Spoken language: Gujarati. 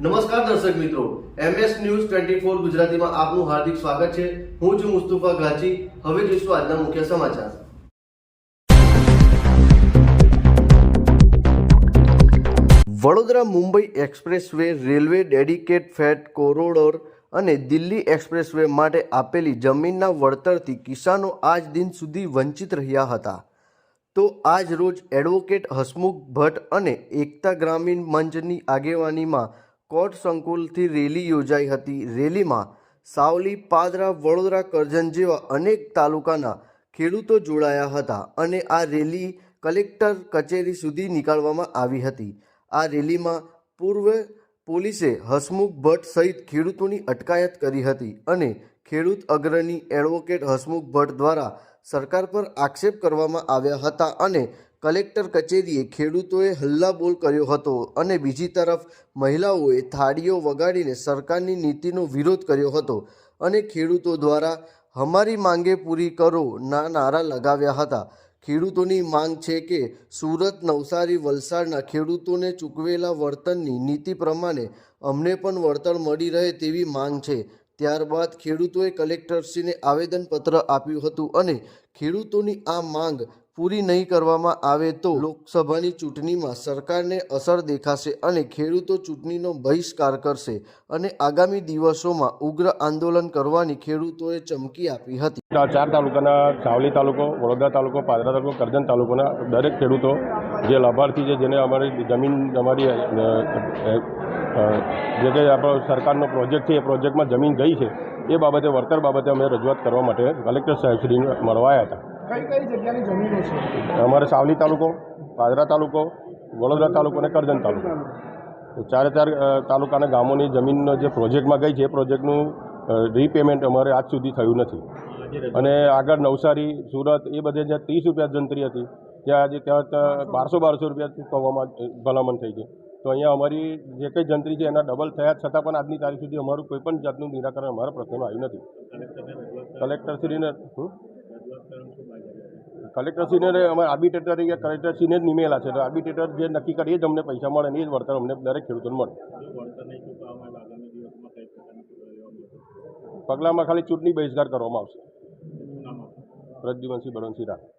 નમસ્કાર દર્શક મિત્રો, MS ન્યૂઝ 24 ગુજરાતીમાં આપનું હાર્દિક સ્વાગત છે। હું છું મુસ્તફા ગાજી। હવે જોઈશું આજના મુખ્ય સમાચાર। Vadodara Mumbai expressway railway dedicate fat corridor અને દિલ્હી એક્સપ્રેસવે માટે આપેલી જમીનના વળતરથી કિસાનો આજ દિન સુધી વંચિત રહ્યા હતા। તો આજ રોજ એડવોકેટ હસમુખ ભટ્ટ અને એકતા ગ્રામીણ મંચની આગેવાનીમાં કોર્ટ સંકુલથી રેલી યોજાઈ હતી। રેલીમાં સાવલી, પાદરા, વડોદરા, કરજણ જેવા અનેક તાલુકાના ખેડૂતો જોડાયા હતા અને આ રેલી કલેક્ટર કચેરી સુધી નીકાળવામાં આવી હતી। આ રેલીમાં પૂર્વ પોલીસે હસમુખ ભટ્ટ સહિત ખેડૂતોની અટકાયત કરી હતી અને ખેડૂત અગ્રણી એડવોકેટ હસમુખ ભટ્ટ દ્વારા સરકાર પર આક્ષેપ કરવામાં આવ્યા હતા અને કલેક્ટર કચેરીએ ખેડૂતોએ હલ્લાબોલ કર્યો હતો અને બીજી તરફ મહિલાઓએ થાળીઓ વગાડીને સરકારની નીતિનો વિરોધ કર્યો હતો અને ખેડૂતો દ્વારા હમારી માંગે પૂરી કરો ના નારા લગાવ્યા હતા। ખેડૂતોની માંગ છે કે સુરત, નવસારી, વલસાડના ખેડૂતોને ચૂકવેલા વળતરની નીતિ પ્રમાણે અમને પણ વળતર મળી રહે તેવી માંગ છે। ત્યારબાદ ખેડૂતોએ કલેક્ટરશ્રીને આવેદનપત્ર આપ્યું હતું અને ખેડૂતોની આ માંગ પૂરી નહીં કરવામાં આવે તો લોકસભાની ચૂંટણીમાં સરકારને અસર દેખાશે અને ખેડૂતો ચૂંટણીનો બહિષ્કાર કરશે અને આગામી દિવસોમાં ઉગ્ર આંદોલન કરવાની ખેડૂતોએ ચમકી આપી હતી। 4 તાલુકાના સાવલી તાલુકો, વડોદરા તાલુકો, પાદરા તાલુકો, કરજણ તાલુકાના દરેક ખેડૂતો જે લાભાર્થી છે, જેને અમારી જમીન અમારી જે કંઈ આપણો સરકારનો પ્રોજેક્ટ છે એ પ્રોજેક્ટમાં જમીન ગઈ છે એ બાબતે વળતર બાબતે અમે રજૂઆત કરવા માટે કલેક્ટર સાહેબશ્રીને મળવા આવ્યા હતા। કઈ જગ્યાની જમીનો છે? અમારે સાવલી તાલુકો, પાદરા તાલુકો, વડોદરા તાલુકો અને કરજણ તાલુકો, 4 તાલુકાના ગામોની જમીનનો જે પ્રોજેક્ટમાં ગઈ છે એ પ્રોજેક્ટનું રીપેમેન્ટ અમારે આજ સુધી થયું નથી અને આગળ નવસારી, સુરત એ બધે જ્યાં 30 રૂપિયા જંત્રી હતી ત્યાં આજે ત્યાં 1200 રૂપિયા ચૂકવવામાં ભલામણ થઈ છે। તો અહીંયા અમારી જે કંઈ જંત્રી છે એના ડબલ થયા છતાં પણ આજની તારીખ સુધી અમારું કોઈપણ જાતનું નિરાકરણ અમારા પ્રશ્નનું આવ્યું નથી। કલેક્ટરશ્રીને અમે આર્બિટ્રેટર તરીકે કલેક્ટરશ્રીને જ નિમેલા છે, તો આર્બિટ્રેટર જે નક્કી કરે એ જ અમને પૈસા મળે ને એ જ વળતર અમને દરેક ખેડૂતોને મળે। પગલામાં ખાલી ચૂંટણી બહિષ્કાર કરવામાં આવશે। પ્રદ્યુમનસિંહ બળવંતસિંહ રાઠોડ।